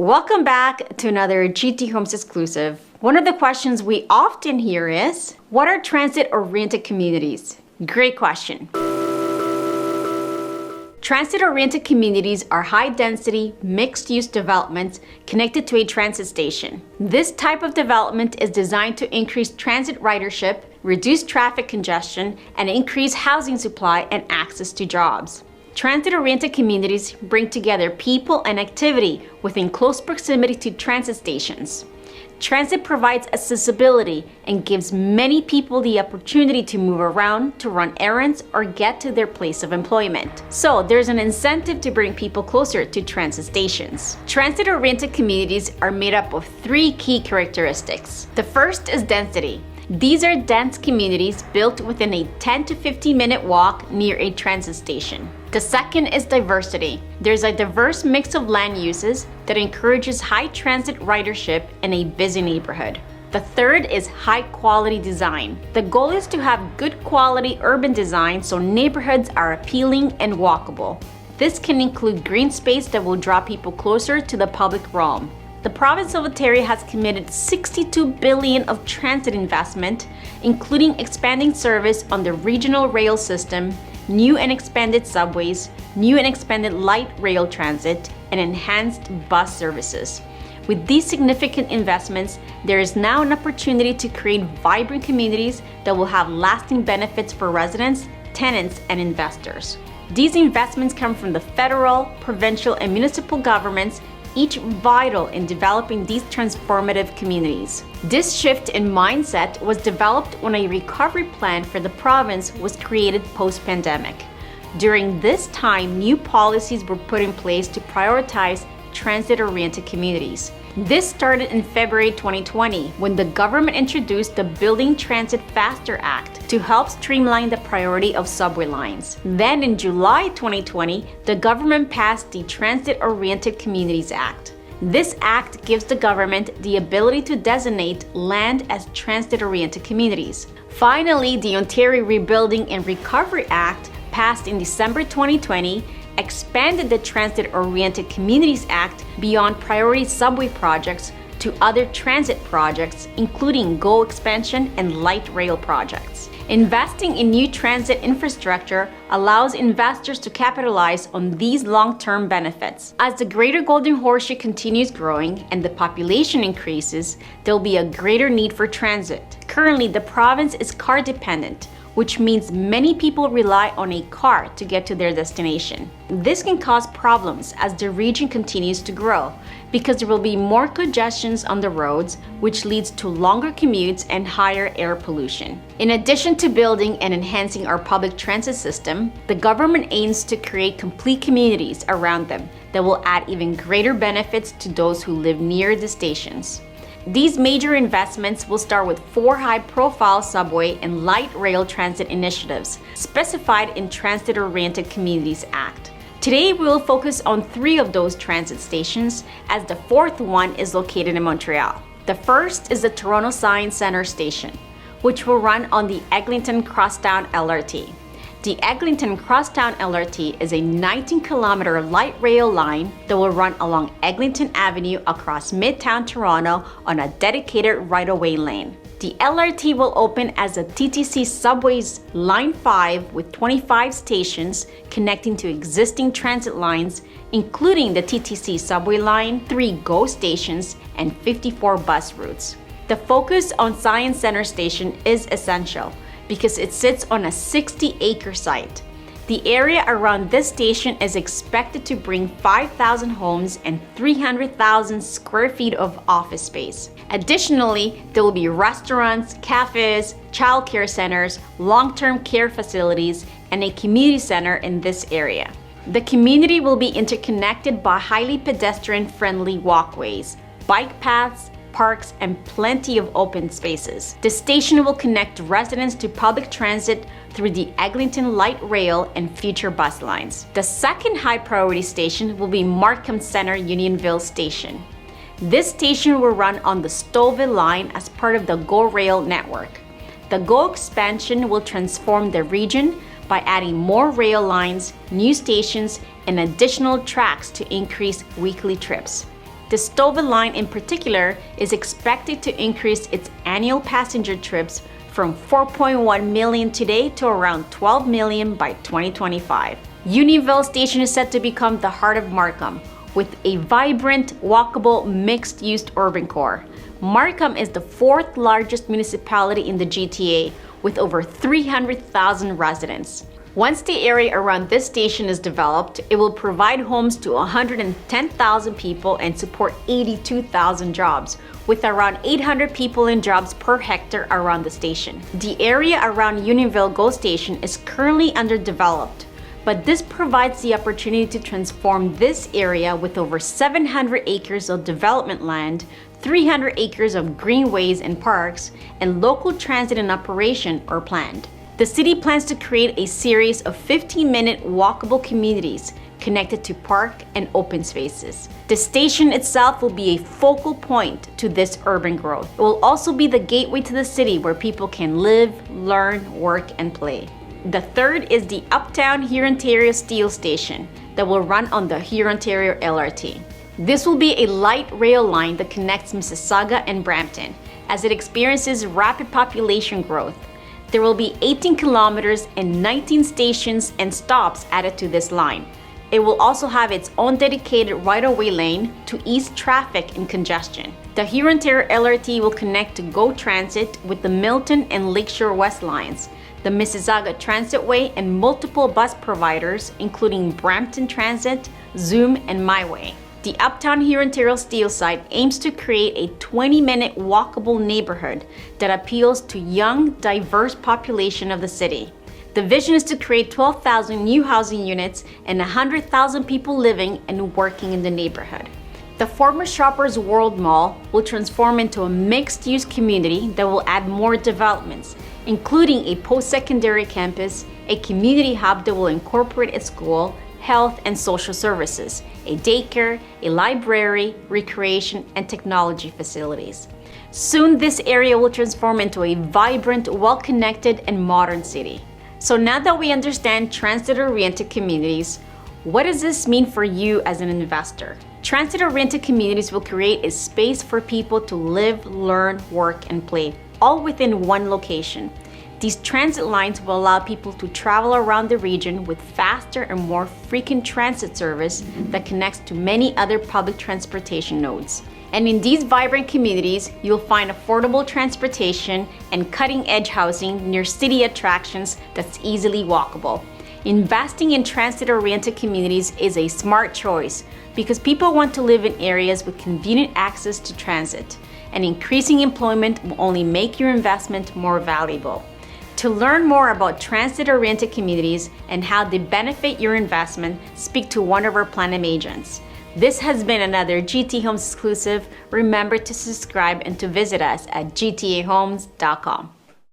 Welcome back to another GT Homes exclusive. One of the questions we often hear is, what are transit-oriented communities? Great question. Transit-oriented communities are high-density, mixed-use developments connected to a transit station. This type of development is designed to increase transit ridership, reduce traffic congestion, and increase housing supply and access to jobs. Transit-oriented communities bring together people and activity within close proximity to transit stations. Transit provides accessibility and gives many people the opportunity to move around, to run errands, or get to their place of employment. So there's an incentive to bring people closer to transit stations. Transit-oriented communities are made up of three key characteristics. The first is density. These are dense communities built within a 10 to 15 minute walk near a transit station. The second is diversity. There's a diverse mix of land uses that encourages high transit ridership in a busy neighborhood. The third is high quality design. The goal is to have good quality urban design so neighborhoods are appealing and walkable. This can include green space that will draw people closer to the public realm. The province of Ontario has committed $62 billion of transit investment, including expanding service on the regional rail system, new and expanded subways, new and expanded light rail transit, and enhanced bus services. With these significant investments, there is now an opportunity to create vibrant communities that will have lasting benefits for residents, tenants, and investors. These investments come from the federal, provincial, and municipal governments, each vital in developing these transformative communities. This shift in mindset was developed when a recovery plan for the province was created post-pandemic. During this time, new policies were put in place to prioritize transit-oriented communities. This started in February 2020 when the government introduced the Building Transit Faster Act to help streamline the priority of subway lines. Then in July 2020, the government passed the Transit-Oriented Communities Act. This act gives the government the ability to designate land as transit-oriented communities. Finally, the Ontario Rebuilding and Recovery Act, passed in December 2020, expanded the Transit-Oriented Communities Act beyond priority subway projects to other transit projects, including GO expansion and light rail projects. Investing in new transit infrastructure allows investors to capitalize on these long-term benefits. As the Greater Golden Horseshoe continues growing and the population increases, there will be a greater need for transit. Currently, the province is car dependent, which means many people rely on a car to get to their destination. This can cause problems as the region continues to grow, because there will be more congestions on the roads, which leads to longer commutes and higher air pollution. In addition to building and enhancing our public transit system, the government aims to create complete communities around them that will add even greater benefits to those who live near the stations. These major investments will start with 4 high-profile subway and light rail transit initiatives specified in Transit-Oriented Communities Act. Today, we will focus on 3 of those transit stations, as the 4th one is located in Montreal. The first is the Toronto Science Centre station, which will run on the Eglinton Crosstown LRT. The Eglinton Crosstown LRT is a 19-kilometer light rail line that will run along Eglinton Avenue across Midtown Toronto on a dedicated right-of-way lane. The LRT will open as a TTC Subways Line 5 with 25 stations connecting to existing transit lines, including the TTC Subway Line, 3 GO stations, and 54 bus routes. The focus on Science Centre Station is essential because it sits on a 60-acre site. The area around this station is expected to bring 5,000 homes and 300,000 square feet of office space. Additionally, there will be restaurants, cafes, childcare centers, long-term care facilities, and a community center in this area. The community will be interconnected by highly pedestrian-friendly walkways, bike paths, parks, and plenty of open spaces. The station will connect residents to public transit through the Eglinton Light Rail and future bus lines. The second high-priority station will be Markham Centre Unionville Station. This station will run on the Stouffville line as part of the GO Rail network. The GO expansion will transform the region by adding more rail lines, new stations, and additional tracks to increase weekly trips. The Stouffville line in particular is expected to increase its annual passenger trips from 4.1 million today to around 12 million by 2025. Unionville station is set to become the heart of Markham, with a vibrant, walkable, mixed-use urban core. Markham is the fourth largest municipality in the GTA, with over 300,000 residents. Once the area around this station is developed, it will provide homes to 110,000 people and support 82,000 jobs, with around 800 people in jobs per hectare around the station. The area around Unionville GO station is currently underdeveloped, but this provides the opportunity to transform this area with over 700 acres of development land, 300 acres of greenways and parks, and local transit in operation or planned. The city plans to create a series of 15-minute walkable communities connected to park and open spaces. The station itself will be a focal point to this urban growth. It will also be the gateway to the city where people can live, learn, work, and play. The third is the Uptown Here Ontario Steel Station that will run on the Here Ontario LRT. This will be a light rail line that connects Mississauga and Brampton as it experiences rapid population growth. There will be 18 kilometers and 19 stations and stops added to this line. It will also have its own dedicated right-of-way lane to ease traffic and congestion. The Here Ontario LRT will connect to GO Transit with the Milton and Lakeshore West lines, the Mississauga Transitway, and multiple bus providers including Brampton Transit, Zoom, and MyWay. The Uptown Here Ontario Steel site aims to create a 20-minute walkable neighborhood that appeals to young, diverse population of the city. The vision is to create 12,000 new housing units and 100,000 people living and working in the neighborhood. The former Shoppers World Mall will transform into a mixed-use community that will add more developments, including a post-secondary campus, a community hub that will incorporate a school, health and social services, a daycare, a library, recreation, and technology facilities. Soon, this area will transform into a vibrant, well-connected, and modern city. So now that we understand transit-oriented communities, what does this mean for you as an investor? Transit-oriented communities will create a space for people to live, learn, work, and play, all within one location. These transit lines will allow people to travel around the region with faster and more frequent transit service that connects to many other public transportation nodes. And in these vibrant communities, you'll find affordable transportation and cutting-edge housing near city attractions that's easily walkable. Investing in transit-oriented communities is a smart choice because people want to live in areas with convenient access to transit, and increasing employment will only make your investment more valuable. To learn more about transit-oriented communities and how they benefit your investment, speak to one of our Platinum agents. This has been another GT Homes exclusive. Remember to subscribe and to visit us at gtahomes.com.